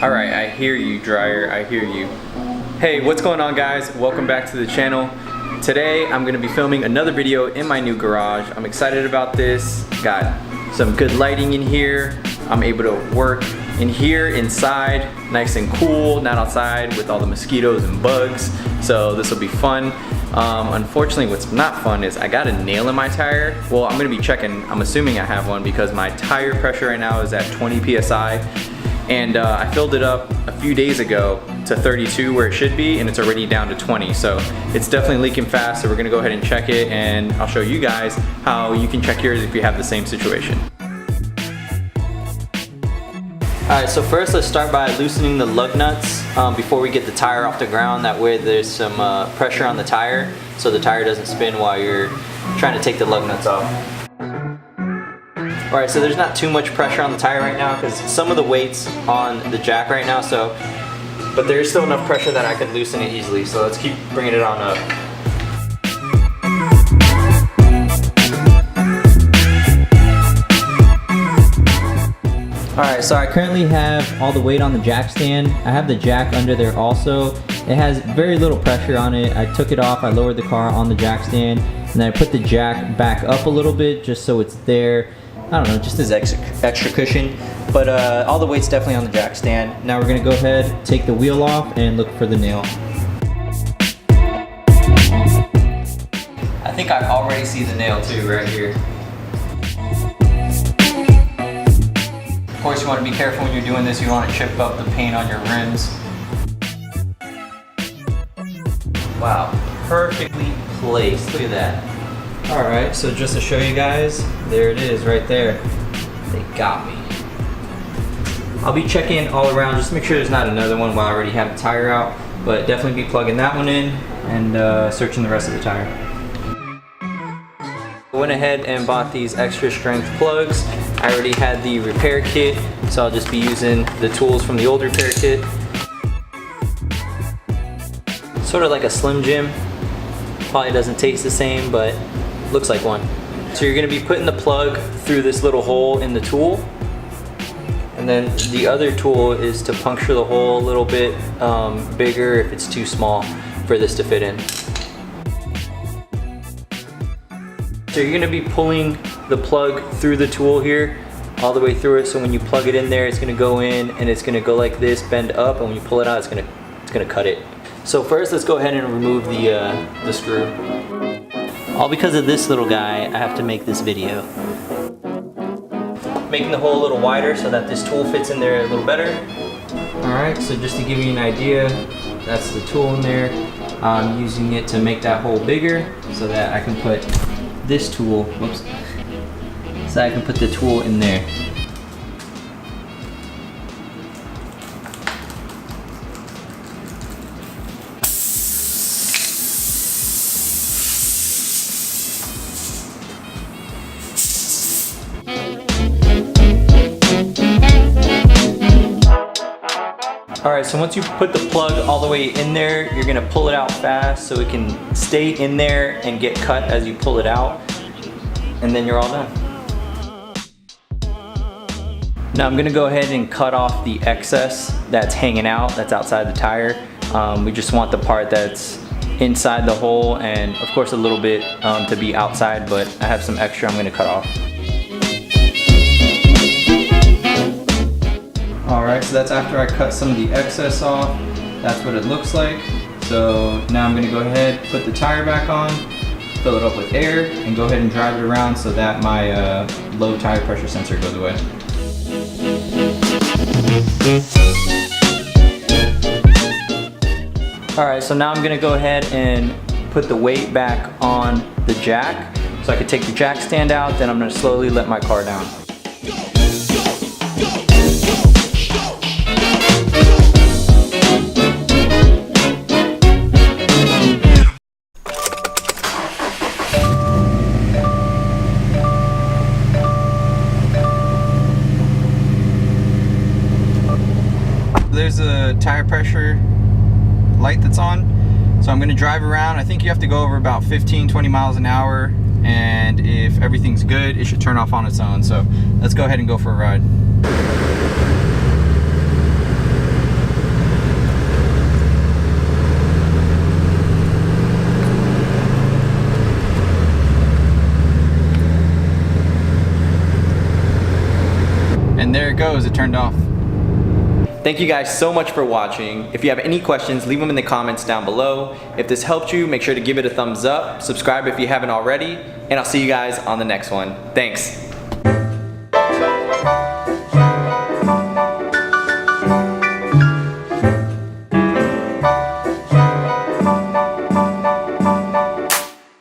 Alright, I hear you, dryer, I hear you. Hey, what's going on, guys? Welcome back to the channel. Today I'm going to be filming another video in my new garage. I'm excited about this. Got some good lighting in here. I'm able to work in here inside, nice and cool, not outside with all the mosquitoes and bugs. So this will be fun. Unfortunately, what's not fun is I got a nail in my tire. Well, I'm going to be checking. I'm assuming I have one because my tire pressure right now is at 20 psi. And I filled it up a few days ago to 32 where it should be, and it's already down to 20. So it's definitely leaking fast, so we're gonna go ahead and check it, and I'll show you guys how you can check yours if you have the same situation. Alright, so first let's start by loosening the lug nuts before we get the tire off the ground. That way there's some pressure on the tire so the tire doesn't spin while you're trying to take the lug nuts off. Alright, so there's not too much pressure on the tire right now because some of the weight's on the jack right now, but there's still enough pressure that I could loosen it easily, so let's keep bringing it on up. Alright, so I currently have all the weight on the jack stand. I have the jack under there also. It has very little pressure on it. I took it off, I lowered the car on the jack stand, and then I put the jack back up a little bit just so it's there. I don't know, just as extra cushion, but all the weight's definitely on the jack stand. Now we're gonna go ahead, take the wheel off, and look for the nail. I think I already see the nail too, right here. Of course, you want to be careful when you're doing this. You want to chip up the paint on your rims. Wow, perfectly placed. Look at that. Alright, so just to show you guys, there it is right there. They got me. I'll be checking all around just to make sure there's not another one while I already have the tire out, but definitely be plugging that one in and searching the rest of the tire. I went ahead and bought these extra strength plugs. I already had the repair kit, so I'll just be using the tools from the old repair kit. Sort of like a Slim Jim. Probably doesn't taste the same, but looks like one. So you're gonna be putting the plug through this little hole in the tool, and then the other tool is to puncture the hole a little bit bigger if it's too small for this to fit in. So you're gonna be pulling the plug through the tool here, all the way through it, so when you plug it in there, it's gonna go in and it's gonna go like this, bend up, and when you pull it out, it's gonna cut it. So first, let's go ahead and remove the screw. All because of this little guy, I have to make this video. Making the hole a little wider so that this tool fits in there a little better. Alright, so just to give you an idea, that's the tool in there. I'm using it to make that hole bigger so that I can put this tool, whoops, so I can put the tool in there. Alright, so once you put the plug all the way in there, you're going to pull it out fast so it can stay in there and get cut as you pull it out, and then you're all done. Now I'm going to go ahead and cut off the excess that's hanging out, that's outside the tire. We just want the part that's inside the hole, and of course a little bit to be outside, but I have some extra I'm going to cut off. Alright, so that's after I cut some of the excess off. That's what it looks like. So now I'm going to go ahead, put the tire back on, fill it up with air, and go ahead and drive it around so that my low tire pressure sensor goes away. Alright, so now I'm going to go ahead and put the weight back on the jack. So I can take the jack stand out, then I'm going to slowly let my car down. There's a tire pressure light that's on, so I'm going to drive around. I think you have to go over about 15-20 miles an hour, and if everything's good, it should turn off on its own. So let's go ahead and go for a ride. And there it goes, it turned off. Thank you guys so much for watching. If you have any questions, leave them in the comments down below. If this helped you, make sure to give it a thumbs up, subscribe if you haven't already, and I'll see you guys on the next one. Thanks.